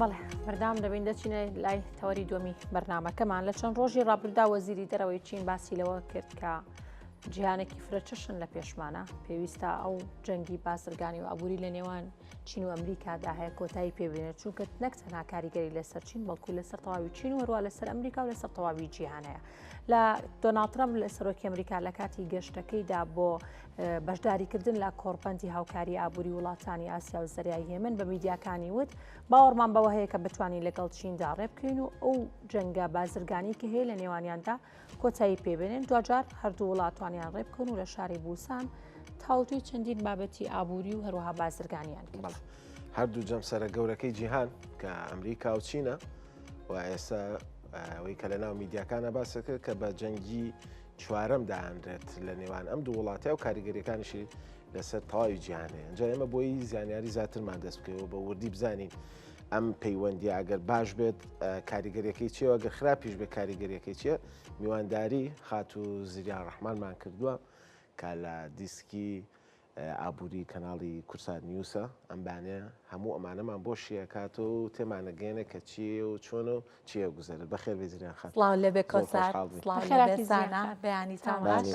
بەڵێ بەردام دەبین دەچینە لای تەوەری دووەمی بەرنامەکەمان لە چەند ڕۆژی ڕابردا وەزیری دەرەوەی چین باسی لەوە کرد کە جیهانێکی فرەچەشن لە پێشمانە پێویستە ئەو جەنگی بازرگانی و ئابووری لە نێوان چین و ئەمریکادا هەیە کۆتایی پێبێنێت چونکە نەک تەنها کاریگەری لەسەر چین بەڵکو لەسەر تەواوی چین و هەروە لەسەر ئەمریکا و لەسەر تەواوی جیهانەیە. لە دۆناڵد ترەمپ لە سەرۆکی ئەمریکا لە کاتی گەشتەکەیدا بۆ بەشداریکردن لە کۆڕپەندی هاوکاری ئابووری وڵاتانی ئاسیا و زەریای هێمن بە میدیاکانی وت باوەڕمان بەوە هەیە کە بتوانین لەگەڵ چیندا ڕێ بکەین و ئەو جەنگە بازرگانی کە هەیە لە نێوانیاندا کۆتایی پێبێنن دوجار هەردوو وڵاتوانیان ڕێ بکەن و لە شاری بوسان تاوتوی چەندین بابەتی ئابووری و هەروەها بازرگانیان کرد. هەردوو جەمسەرە گەورەکەی جیهان کە ئەمریکا و چینە و ئێستا ئەوەی کە لە ناو میدیاکانە باسەکە کە بە جەنگی چوارەم داهاندرێت لە نێوان ئەم دوو وڵاتە و کاریگەریەکانیشی لەسەر تەواوی جیهانەیە. ئەنجا ئێمە بۆی زانیاری زیاترمان دەست بکەوە بە وردی بزانین ئەم پەیوەندی ئەگەر باش بێت کاریگەریەکەی چیە ئەگەر خراپیش بێ کاریگەریەکەی چیە. میوانداری خات و زریان ڕەحمانمان کردووە کە لە دیسکی ئابووری کەناڵی کورسات نیوسە ئەمبانێ هەموو ئەمانەمان بۆ شیەکات و تێمانەگەێنە کە چیە و چۆن و چیە گوزەرت بەخێر بێزیریان خات. سڵاو لەبێ کۆسات سڵاوانە بەیانیتان باش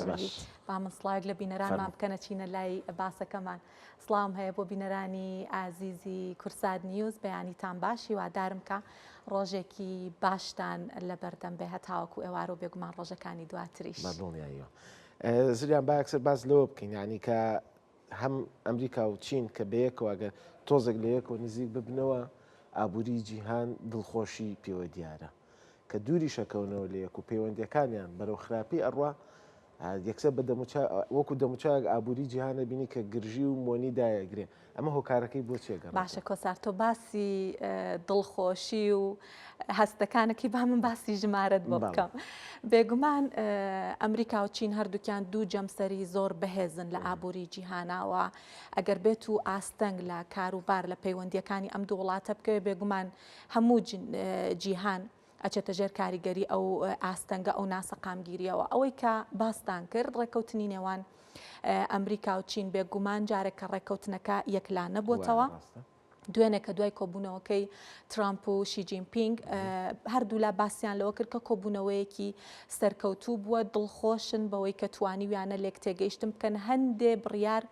با من سڵاوێک لە بینەرانمان بکەنە چینە لای باسەکەمان. سڵام هەیە بۆ بینەرانی ئازیزی کورسات نیوز بەیانیتان باشی وادارم کە ڕۆژێکی باشتان لە بەردەم بێ هەتاوەکو ئێوار و بێگومان ڕۆژەکانی دواتریش. زریان باەکسەر باز لەوە بکەین ینی کە هەم ئەمریکا و چین کە بەیەکەوە ئەگەر تۆزێک لە یەکەوە نزیک ببنەوە ئابووری جیهان دڵخۆشی پێوە دیارە کە دووری شەکەونەوە لە یەک و پەیوەندیەکانیان بەرەو خراپی ئەڕوا یەکسەر بە وەکو دەموچاک ئابووری جیهانە بینی کە گرژی و مۆنی دایەگرێ. ئەمە هۆکارەکەی بۆ چێگەڕ باشە کۆسار تۆ باسی دڵخۆشی و هەستەکانێکی با من باسی ژمارەت بۆ بکەم. بێگومان ئەمریکا و چین هەردووکیان دوو جەمسەری زۆر بەهێزن لە ئابووری جیهانەوە ئەگەر بێت و ئاستەنگ لە کاروبار لە پەیوەندیەکانی ئەم دوو وڵاتە بکەوێت بێگومان هەموو جیهان ئەچێتە ژێر کاریگەری ئەو ئاستەنگە ئەو ناسەقامگیریەوە. ئەوەی کە باستان کرد ڕێکەوتنی نێوان ئەمریکا و چین بێگومان جارێک کە ڕێکەوتنەکە یەکلا نەبووتەوە دوێنێ کە دوای کۆبوونەوەکەی ترامپ و شی جینپینگ هەردوو لا باسییان لەوە کرد کە کۆبوونەوەیەکی سەرکەوتوو بووە دڵخۆشن بەوەی کە توانیویانە لێک تێگەیشتن بکەن هەندێ بڕیار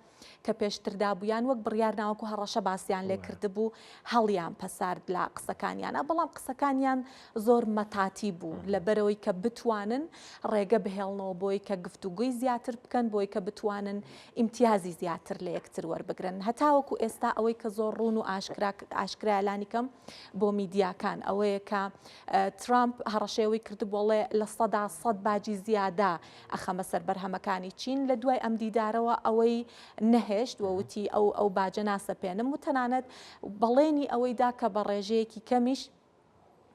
کە پێشتردا بوویان وەک بڕیار ناوەکو هەڕەشە باسییان لێ کردبوو هەڵیان پەسارد لە قسەکانیانە بەڵام قسەکانیان زۆر مەتاتی بوو لەبەرەوەی کە بتوانن ڕێگە بهێڵنەوە بۆی کە گفتوگوی زیاتر بکەن بۆی کە بتوانن ئیمتیازی زیاتر لە یەکتر وەربگرن. هەتاوەکو ئێستا ئەوەی کە زۆر ڕوون و ئاشکرایلانی کەم بۆ میدیاکان ئەوەیە کە ترامپ هەڕەشەیەوەی کرد بۆڵێ لە 100% باجی زیادا ئەخەمە سەر بەرهەمەکانی چین لە دوای ئەم دیدارەوە ئەوەی نەهێشت وەوتی ئەو باجە ناسەپێنم و تەنانەت بەڵێنی ئەوەیدا کە بە ڕێژەیەکی کەمیش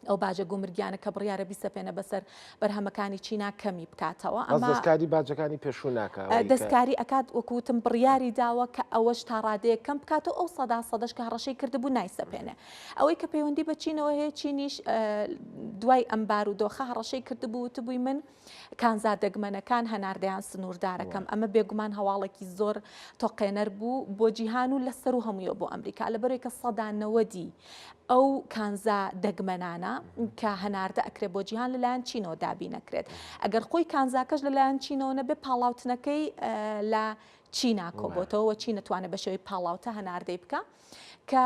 ئەو باجە گومرگیانە کە بڕیارە بیسەپێنە بەسەر بەرهەمەکانی چینا کەمی بکاتەوە. دەستکاری باجەکانی پێشوو ناکات دەستکاری ئەکات وەکوتم بڕیاری داوە کە ئەوەش تا ڕادەیە کەم بکاتەوە ئەو 100% کە هەڕەشەی کردبوو نایسەپێنێ. ئەوەی کە پەیوەندی بە چینەوە هەیە چینیش دوای ئەمبار و دۆخە هەڕەشەی کردبوو وتبووی من کانزا دەگمەنەکان هەناردەیان سنووردارەکەم. ئەمە بێگومان هەواڵێکی زۆر تۆقێنەر بوو بۆ جیهان و لەسەر و هەموویە بۆ ئەمریکا لەبەرەوەی کە 90% ئەو کانزا دەگمەنانە کە هەناردە ئەکرێت بۆ جیهان لەلایەن چینەوە دابی نەکرێت. ئەگەر خۆی کانزاکەش لەلایەن چینەوە نەبێ پاڵاوتنەکەی لە چینا کۆبۆتەوە چی نەتوانێت بە شێوەی پاڵاوتە هەناردەی بکە کە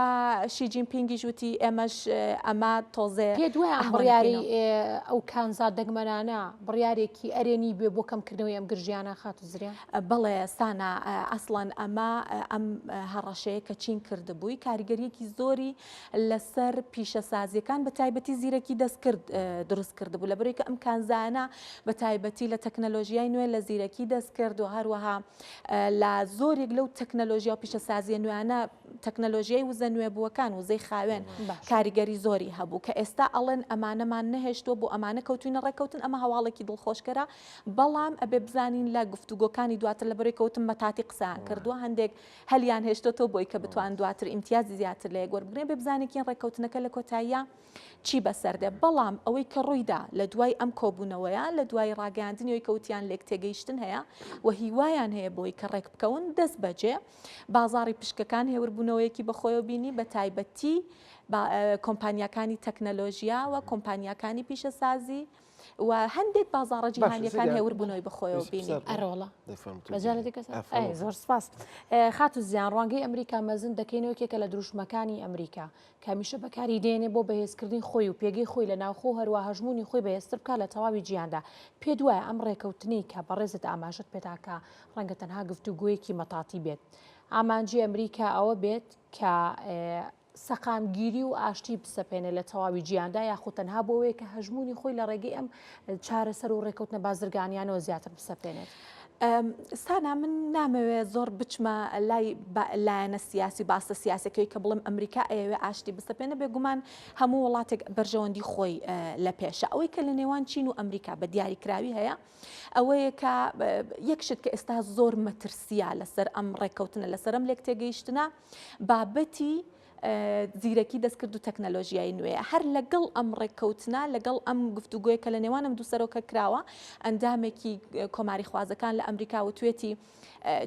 شی جینپینگی ژووتی ئێمەش ئەمە تۆزێ پێ دوای ئەم بڕیاری ئەو کانزا دەگمەنانە بڕیارێکی ئەرێنی بێ بۆ کەمکردنەوەی ئەم گرژیانە خات و زریان. بەڵێ سانە ئەسڵەن ئەمە ئەم هەڕەشەیە کە چین کردبووی کاریگەریەکی زۆری لەسەر پیشەسازیەکان بە تایبەتی زیرەکی دەستکرد دروست کردبوو لەبەرەوەی کە ئەم کانزانە بە تایبەتی لە تەکنەلۆژیای نوێ لە زیرەکی دەستکرد و هەروەها لە زۆرێک لەو تەکنەلۆژیا و پیشەسازیە نوێیانە تەکنەلۆژیای وزە نوێبووەکان وزەی خاوێن کاریگەری زۆری هەبوو کە ئێستا ئەڵێن ئەمانەمان نەهێشتووە بۆ ئەمانە کەوتوینە ڕێکەوتن ئەمە هەواڵێکی دڵخۆشکەرە بەڵام ئەبێ بزانین لە گفتوگۆکانی دواتر لەبەرەوەی کەوتم مەتاتی قسەیان کردووە هەندێک هەلیان هێشتۆتەوە بۆی کە بتوان دواتر ئیمتیازی زیاتر لە یەکوەربگرێن بێ بزانێکیان ڕێکەوتنەکە لە کۆتاییە چی بەسەردێ. بەڵام ئەوەی کە ڕوویدا لە دوای ئەم کۆبوونەوەیە لە دوای ڕاگەاندنیەوەی کەوتیان لێک تێگەیشتن هەیە و هیوایان هەیە بۆی کە ڕێک بکەون دەست بەجێ بازاڕی پشکەکان هێوربوونەوەیەکی بەخۆیەوە بینی بە تایبەتی کۆمپانیەکانی تەکنەلۆژیا و کۆمپانیەکانی پیشەسازی و هەندێک بازاڕە جیهانیەکان هێوربوونەوەی بەخۆیەوە بینی. ئەرەوەڵە بەجارە دیکەس زۆر سپاس. خات و زیان ڕوانگەی ئەمریکا مەزن دەکەینەوە کێکە لە دروشمەکانی ئەمریکا کامیشە بەکاری دێنێ بۆ بەهێزکردنی خۆی و پێگەی خۆی لە ناوخۆ هەروە هەژمونی خۆی بەهێزتر بکات لە تەواوی جیهاندا. پێ دوایە ئەم ڕێکەوتنی کە بەڕێزت ئاماژت پێتاکە ڕەنگە تەنها گفتوگویەکی مەتاتی بێت. ئامانجی ئەمریکا ئەوە بێت کە سەقامگیری و ئاشتی بسەپێنێت لە تەواوی جیهاندا یاخود تەنها بۆەوەیە کە هەژمونی خۆی لە ڕێگەی ئەم چارەسەر و ڕێکەوتنە بازرگانیانەوە زیاتر بسەپێنێت. سانا من نامەوێت زۆر بچمە لای لایەنە سیاسی باسە سیاسەکەی کە بڵم ئەمریکا ئەوێ ئاشتی بسەپێنە بێگومان هەموو وڵاتێک بەرژەوەندی خۆی لە پێشە. ئەوەی کە لە نێوان چین و ئەمریکا بە دیاریکراوی هەیە ئەوەیە کە یەکشت کە ئێستا زۆر مەترسیە لەسەر ئەم ڕێکەوتنە لەسەر ئەم لێک تێگەیشتنە بابەتی زیرەکی دەستکرد و تەکنەلۆژیای نوێیە. هەر لەگەڵ ئەم ڕێککەوتنە لەگەڵ ئەم گفتوگوۆی کە لە نێوانم دوو سەرۆکە کراوە ئەندامێکی کۆماری خوازەکان لە ئەمریکا و توێتی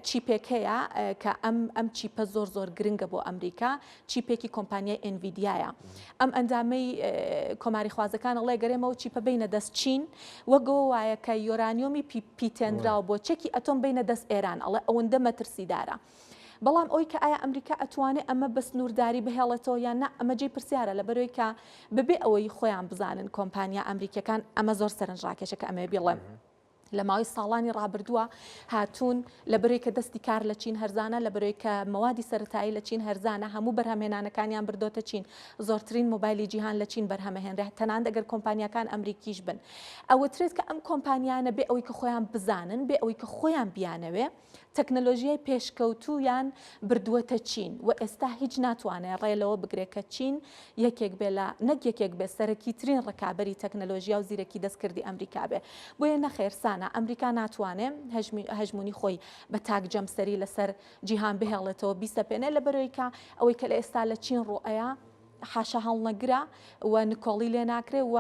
چیپێک هەیە کە ئەم چیپە زۆر زۆر گرنگە بۆ ئەمریکا چیپێکی کۆمپانیای ئەنڤیدیایە. ئەم ئەندامەی کۆماری خوازەکان ئەڵێ گەرێمەوە چیپە بینە دەست چین وەگەوە وایە کە یۆرانیۆمی پیتێنراوە بۆ چەکی ئەتۆم بینە دەست ئێران ئەڵێ ئەوەندە مەترسیدارە. بەڵام ئەوی کە ئایا ئەمریکا ئەتوانێت ئەمە بە سنوورداری بهێڵێتەوە یان نە ئەمە جێی پرسیارە لە بەرەوەی کە ببێ ئەوەی خۆیان بزانن کۆمپانیا ئەمریکەکان ئەمە زۆر سەرنجڕاکێشە کە ئەمە بڵێم. لە ماوەی ساڵانی ڕابردووە هاتوون لە بەرەوەی کە دەستی کار لە چین هەرزانە لە بەرەوەی کە مەوادی سەرەتایی لە چین هەرزانە هەموو بەرهەمهێنانەکانیان بردۆتە چین زۆرترین مۆبایلی جیهان لە چین بەرهەمەهێنرێ تەنان ئەگەر کۆمپانیەکان ئەمریکیش بن. ئەوەترێت کە ئەم کۆمپانیانە بێ ئەوەی کە خۆیان بزانن بێ ئەوەی کە خۆیان بیانەوێ تەکنەلۆژیای پێشکەوتویان بردووەتە چین و ئێستا هیچ ناتوانێت ڕێلەوە بگرێت کە چین یەکێک بێ لە نەک یەکێک بێ سەرەکی ترین ڕکابەری تەکنەلۆژیا و زیرەکی دەستکردی ئەمریکا بێ. بۆیە نەخێرسانە ئەمریکا ناتوانێت هەژمونی خۆی بە تاک جەمسەری لەسەر جیهان بهێڵێتەوە بیسەپێنێ لە بەرەوەی کە ئەوەی کە لە ئێستا لە چین ڕۆئەیە حاشا هەڵنەگرا و نکۆڵی لێ ناکرێ و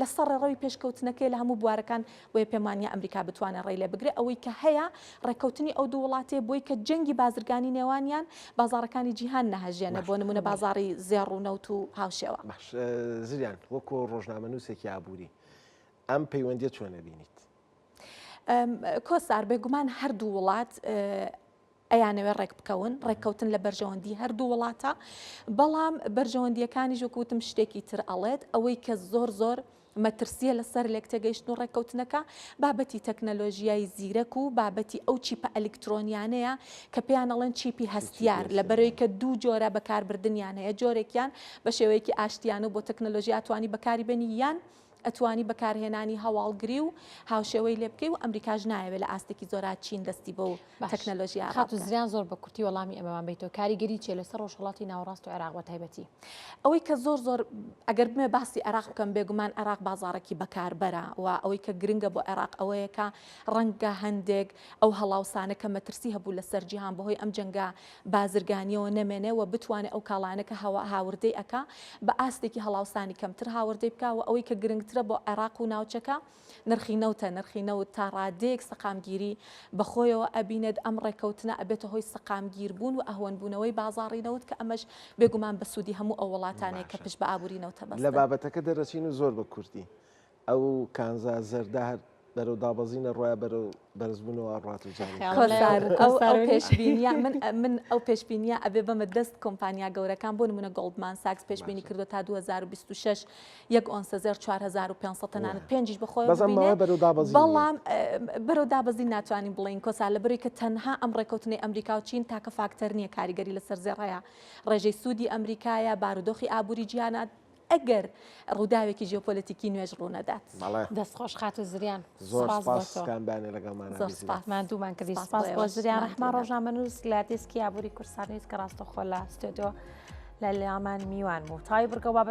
لەسەر ڕێڕەوی پێشکەوتنەکەی لە هەموو بوارەکان بۆیە پێمانیا ئەمریکا بتوانێت ڕێ لێ بگرێ ئەوەی کە هەیە ڕێککەوتنی ئەو دوو وڵاتێ بۆی کە جەنگی بازرگانی نێوانیان بازارەکانی جیهان نەهەژێنە بۆ نمونە بازاری زێڕ و نەوت و هاوشێوە. زریان وەکو ڕۆژنامە نووسێکی ئابووری ئەم پەیوەندیە چۆنە بینیت؟ کۆسار بێگومان هەردوو وڵات ئەیانەوێ ڕێک بکەون ڕێککەوتن لە بەرژەوەندی هەردوو وڵاتە بەڵام بەرژەوەندیەکانی ژوکوتم شتێکی تر ئەڵێت ئەوەی کە زۆر مەترسیە لەسەر لێک تێگەیشتن و ڕێککەوتنەکە بابەتی تەکنەلۆژیای زیرەک و بابەتی ئەو چیپە ئەلکترۆنیانەیە کە پێیان ئەڵێن چیپی هەستیار لە بەرەوەی کە دوو جۆرە بەکاربردنیان هەیە جۆرێکیان بە شێوەیەکی ئاشتیان و بۆ تەکنەلۆژیا توانی بەکاری بێنی یان ئەتوانی بەکارهێنانی هەواڵگری و هاوشێوەی لێ بکەی و ئەمریکاش نایەوێت لە ئاستێکی زۆرا چین دەستی بە و تەکنەلۆژیا خات و زریان زۆر بە کورتی وەڵامی ئەمەوان بیتەوە کاریگەری چێ لەسەر ڕۆژهەڵاتی ناوەڕاست و عێراق بە تایبەتی ئەوەی کە زۆر ئەگەر بمێ باسی عێراق بکەم بێگومان عێراق بازارێکی بەکاربەرە و ئەوەی کە گرنگە بۆ عێراق ئەوەیە کە ڕەنگە هەندێک ئەو هەڵاوسانە کە مەترسی هەبوو لەسەر جیهان بەهۆی ئەم جەنگە بازرگانیەوە نەمێنێ و بتوانێت ئەو کاڵانە کە هاوردەی ئەکا بە ئاستێکی هەڵاوسانی کەمتر هاوردەی بکە و ئەوەی کە گرنگترە بۆ عێراق و ناوچەکە نرخی نەوت تا ڕادەیەک سەقامگیری بەخۆیەوە ئەبینێت ئەم ڕێکەوتنە ئەبێتە هۆی سەقامگیر بوون و ئەهۆنبوونەوەی بازاڕی نەوت کە ئەمەش بێگومان بە سوودی هەموو ئەو وڵاتانەیە کە پشت بە ئابووری نەوتە بەستن. لە بابەتەکە دەرەچین و زۆر بە کورتی ئەو کانزا زەردە بەرەو دابەزینە ڕۆیە بەرەو بەرزبوونەوە ڕات و جاری ئەو پێشبینیە من ئەو پێشبینیە ئەبێ بەمە دەست کۆمپانیا گەورەکان بۆ نمونە گۆڵدمان ساکس پێشبینی کردو تا 2026 یەک ئۆنسە زێر 4500 تەنانەت پێنجیش بەخۆی بەڵام بەرەو دابەزین ناتوانین بڵین کۆسا لەبەرەوەی کە تەنها ئەم ڕێکەوتنەی ئەمریکا و چین تاکە فاکتەر نییە کاریگەری لەسەر زێڕەیە ڕێژەی سوودی ئەمریکایە بارودۆخی ئابووری جیهانات ئەگەر ڕووداوێکی ژێۆپۆلیتیکی نوێژ ڕوونەدات دەستخۆش خات و زریان زۆر سپاسکانبانێ لەگەڵمان دوومان کردی سپاس بۆ زریان ڕەحمان ڕۆژنامە نووس لە دێسکی ئابووری کورسانیت کە ڕاستەخۆ لە ستۆدیۆ لە لێمان میوان بوو تای بڕگە